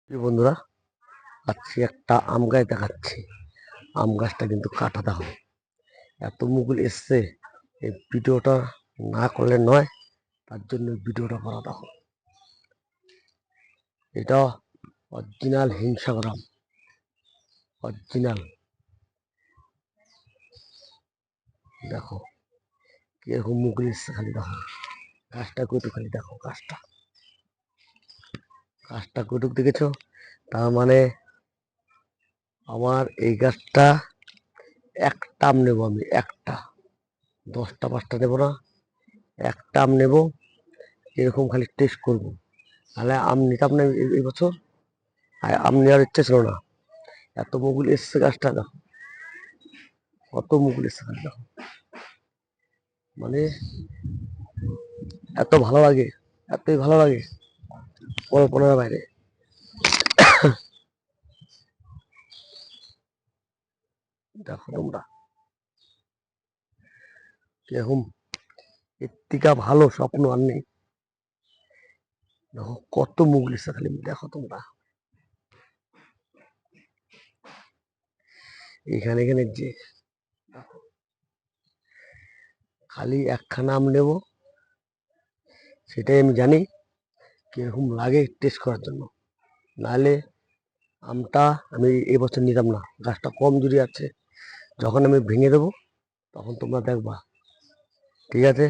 প্রিয় বন্ধুরা, আজকে একটা আম গাছ দেখাচ্ছি। আম গাছটা কিন্তু কাটা দেখো, এত মুকুল এসছে। এই ভিডিওটা না করলে নয়, তার জন্য ভিডিওটা করা দেখো। এটা অরিজিনাল হিমসাগর আম, অরিজিনাল। দেখো কিরকম মুকুল এসছে, খালি দেখো গাছটা কটুক, খালি দেখো গাছটা গাছটা কটুক দেখেছো? তার মানে আমার এই গাছটা একটা আম নেবো আমি, একটা 10টা 5টা নেবো না, একটা আম নেবো। এরকম খালি টেস্ট করবো, তাহলে আম নিতাম না এই বছর। আর আম নেওয়ার ইচ্ছে ছিল না, এত মুকুল এসছে গাছটা দেখো, কত মুকুল এসছে খালি দেখো। মানে এত ভালো লাগে, এতই ভালো লাগে কল্পনার বাইরে। দেখো তোমরা কিরকম, এর থেকে ভালো স্বপ্ন আর নেই। দেখো কত মুকুল এসছে, খালি দেখো তোমরা। এখানে এখানে যে খালি একখানা আম নেবো, সেটাই আমি জানি কিরকম লাগে টেস্ট করার জন্য। নাহলে আমটা আমি এবছর নিতাম না, গাছটা কম জুড়ে আছে। যখন আমি ভেঙে দেবো তখন তোমরা দেখবা। ঠিক আছে।